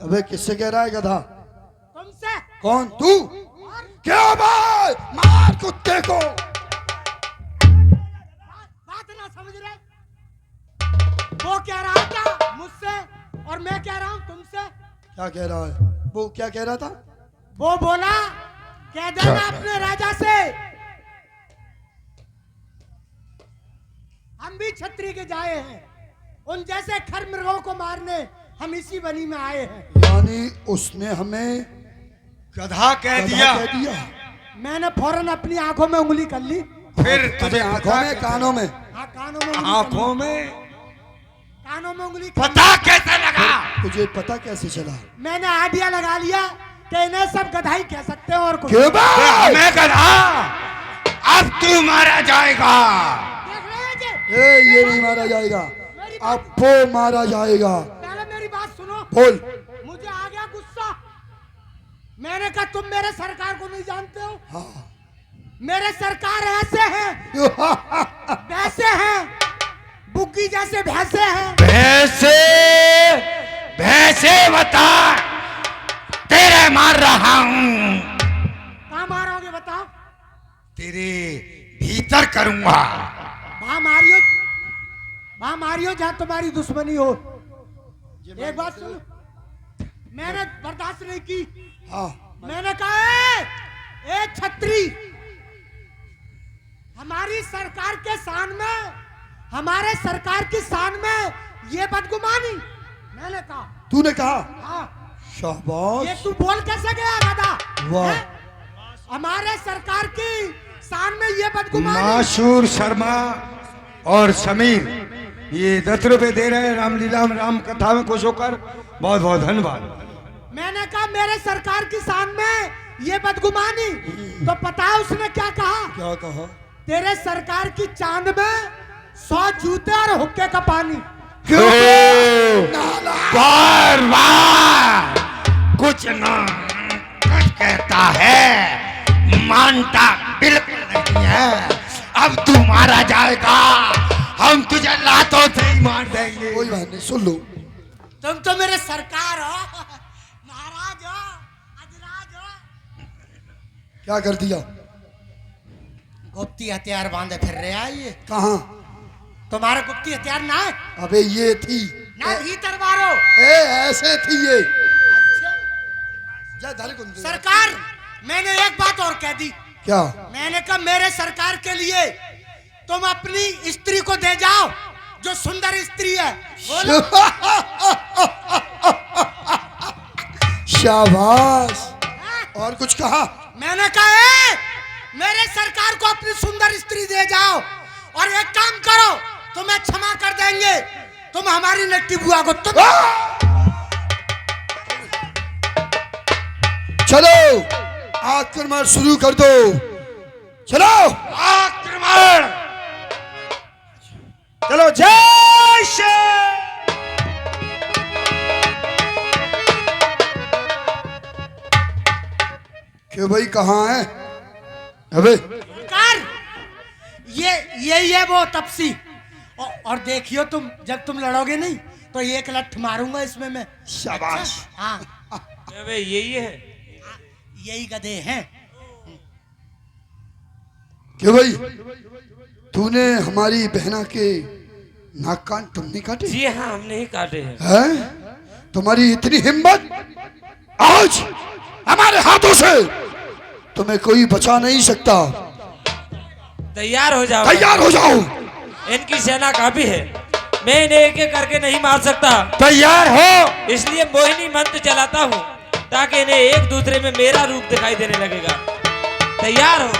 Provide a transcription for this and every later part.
अबे किससे कह रहा है गधा? तुमसे। कौन तू? क्या भाई मार कुत्ते को। बात ना समझ रहे? वो कह रहा था मुझसे और मैं कह रहा हूँ तुमसे। क्या कह रहा है वो? क्या कह रहा था वो? बोला कह देना अपने राजा से हम भी छतरी के जाए हैं, उन जैसे खर मृगों को मारने हम इसी बनी में आए हैं। यानी उसने हमें गधा कह दिया। मैंने फौरन अपनी आंखों में उंगली कर ली। फिर तुझे आंखों में कानों में? हाँ, कानों में उंगली आंखों में कानों में उंगली पता कैसे लगा? तुझे पता कैसे चला? मैंने आइडिया लगा लिया कि इन्हें सब गधाई कह सकते हैं और कुछ। क्यों भाई? हमें गधा, अब तू मारा जाएगा। देख रहे हैं जी? ये नहीं मारा जाएगा, अब वो मारा जाएगा। पहले मेरी बात सुनो। बोल। मुझे आ गया गुस्सा। मैंने कहा तुम मेरे सरकार को नहीं जानते हो। हाँ। मेरे सरकार ऐसे हैं वैसे हैं, बुग्गी जैसे भैंसे हैं। भैंसे भैंसे बता, तेरे मार रहा हूं। कहाँ मारोगे बताओ? तेरे भीतर करूंगा। वहां मारियो जहां तुम्हारी दुश्मनी हो। एक बात सुनो, मैंने बर्दाश्त नहीं की। हाँ। मैंने कहा ए छत्री, हमारी सरकार के शान में, हमारे सरकार की शान में ये बदगुमानी। मैंने कहा। तूने कहा? हाँ। शाबाश। ये तू बोल कैसे गया गधा? वाह। हैं? हमारे सरकार की शान में ये बदगुमानी। माशूर शर्मा और समीर ये 10 रुपए दे रहे हैं रामलीला में, राम कथा में खुश होकर। बहुत बहुत धन्यवाद। मैंने कहा मेरे सरकार की शान में ये बदगुमानी, तो पता है उसने क्या कहा? क्या कहा? तेरे सरकार की चांद में 100 जूते और हुक्के का पानी। बार बार कुछ ना कुछ कहता है, मानता बिल्कुल नहीं है। अब तू मारा जाएगा, हम तुझे लातों से ही मार देंगे। कोई बात नहीं, सुन लो। तुम तो मेरे सरकार हो, महाराज हो, अजराज हो। क्या कर दिया? गुप्ती हथियार बांधे फिर रहे हैं ये। कहाँ? तुम्हारा गुप्ती हथियार ना है? अबे ये थी ना ही तलवारों। ऐसे थी ये। अच्छा। जा धर कुंदे। सरकार, मैंने एक बात और कह दी। क्या? मैंने कहा मेरे सरकार के लिए तुम अपनी स्त्री को दे जाओ, जो सुंदर स्त्री है। बोलो। शाबाश। और कुछ कहा? मैंने कहा मेरे सरकार को अपनी सुंदर स्त्री दे जाओ, और एक काम करो, तुम्हें क्षमा कर देंगे। तुम हमारी नट्टी बुआ को तुम। चलो आक्रमण शुरू कर दो। चलो आक्रमण। चलो जय श्री। क्यों भाई कहाँ है? अबे सरकार, ये वो तपसी। और देखियो तुम, जब तुम लड़ोगे नहीं तो एक लठ मारूंगा इसमें मैं। शाबाश। हाँ, अबे यही है। यही गधे हैं। क्यों भाई तूने हमारी बहना के नाक कान तुमने काटे? जी हाँ, हमने ही काटे हैं। हैं? तुम्हारी इतनी हिम्मत, आज हमारे हाथों से तुम्हें कोई बचा नहीं सकता। तैयार हो जाओ। तैयार हो जाओ। इनकी सेना काफी है, मैं इन्हें एक एक करके नहीं मार सकता। तैयार हो। इसलिए मोहिनी मंत्र चलाता हूँ, ताकि इन्हें एक दूसरे में मेरा रूप दिखाई देने लगेगा। तैयार हो।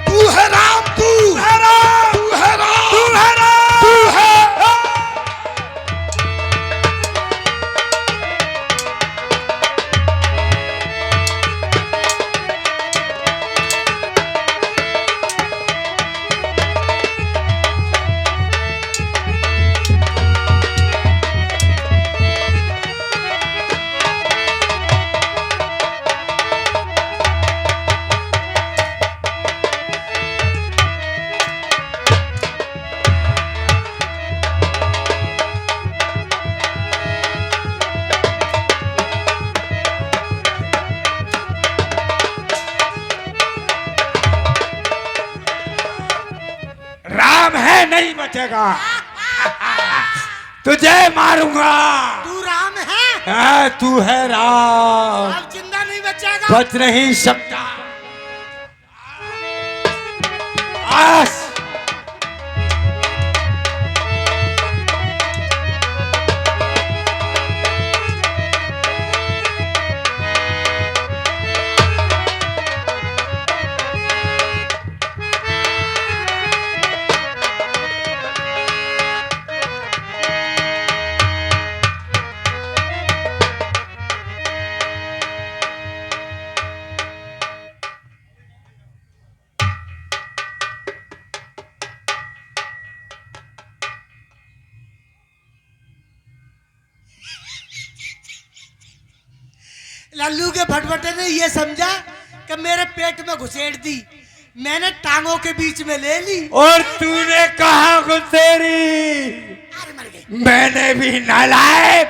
तू है राम, तू है राम, तू है राम, तू है राम, तू है। नहीं बचेगा। तुझे मारूंगा। तू राम है? हाँ, तू है राम। अब जिंदा नहीं बचेगा। बच नहीं सकता। आस लल्लू के भटभटे ने ये समझा कि मेरे पेट में घुसेड़ दी, मैंने टांगों के बीच में ले ली। और तूने कहा गुस्सेरी? अरे मर गई। मैंने भी नालायक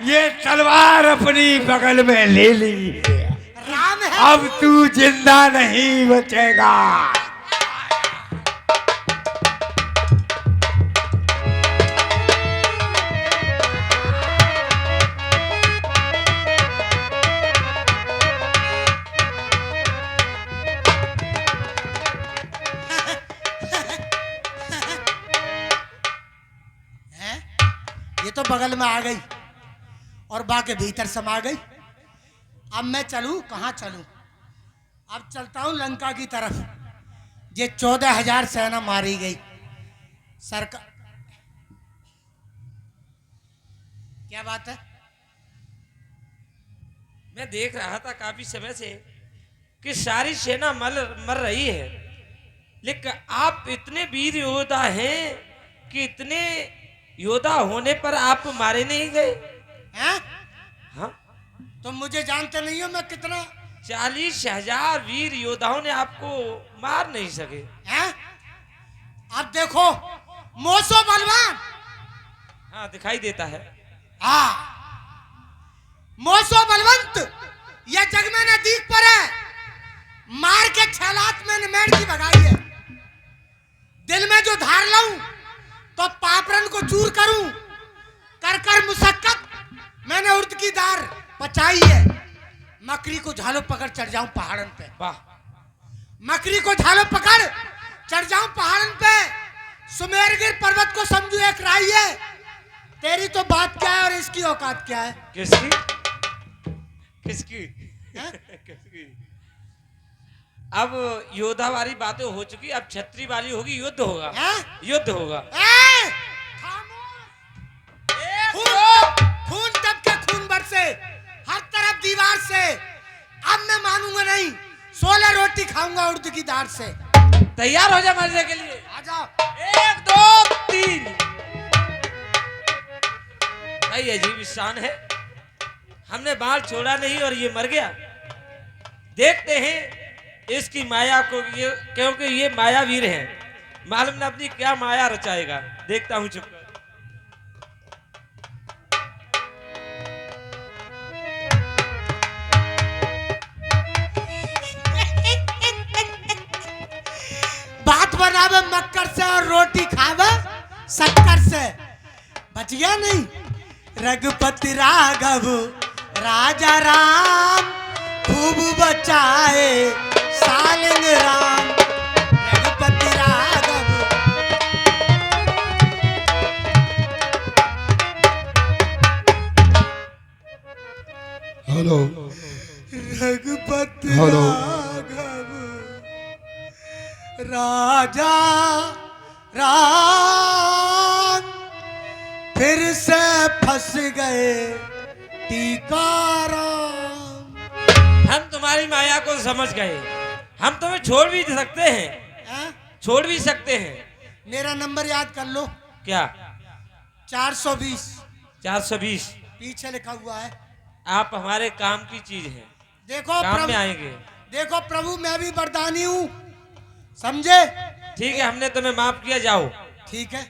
ये तलवार अपनी बगल में ले ली। राम है। अब तू जिंदा नहीं बचेगा। ये तो बगल में आ गई और बाके भीतर समा गई। अब मैं चलूं, कहाँ चलूं? अब चलता हूं लंका की तरफ। ये 14,000 सेना मारी गई। सरकार क्या बात है? मैं देख रहा था काफी समय से कि सारी सेना मर रही है, लेकिन आप इतने वीर योद्धा हैं कि इतने योद्धा होने पर आप मारे नहीं गए हैं? हाँ? तुम मुझे जानते नहीं हो मैं कितना? 40,000 वीर योद्धाओं ने आपको मार नहीं सके हैं? अब देखो मोसो बलवान। हाँ, दिखाई देता है। हाँ, मोसो बलवंत ये जग में नजदीक पर है। मार के 6 लाख मैंने मेड़ की भगाई है। दिल में जो धार लाऊं तो पापरन को चूर करूं। कर कर मुशक्कत मैंने उर्द की दार पचाई है। मकरी को झालो पकड़ चढ़ जाऊं पहाड़न पे। वाह, मकरी को झालो पकड़ चढ़ जाऊं पहाड़न पे। सुमेरगिर पर्वत को समझू एक राई है। तेरी तो बात क्या है और इसकी औकात क्या है? किसकी किसकी किसकी? अब योद्धा वाली बातें हो चुकी, अब छत्री वाली होगी, युद्ध होगा। हैं? युद्ध होगा। ए! खून तब के खून बरसे हर तरफ दीवार से। अब मैं मानूंगा नहीं। 16 रोटी खाऊंगा उर्द की दाल से। तैयार हो जा मरने के लिए। आ जाओ। 1 2 3। भाई अजीब शान है, हमने बाल छोड़ा नहीं और ये मर गया। देखते हैं इसकी माया को, ये क्योंकि ये मायावीर है, मालूम न अपनी क्या माया रचाएगा। देखता हूं चुप कर। बात बनावे मक्कर से और रोटी खावे शक्कर से। बच गया नहीं? रघुपति राघव राजा राम खूब बचाए सालिंग राम। Raghupati Raghav hello Raghupati hello. राघव राजा राम फिर से फंस गए टीकाराम। हम तुम्हारी माया को समझ गए, हम तुम्हें छोड़ भी सकते हैं। हैं? छोड़ भी सकते हैं। मेरा नंबर याद कर लो। क्या? 420 420। पीछे लिखा हुआ है। आप हमारे काम की चीज हैं, देखो काम में प्रभु, आएंगे। देखो प्रभु मैं भी वरदानी हूँ, समझे? ठीक है, हमने तुम्हें माफ किया, जाओ। ठीक है।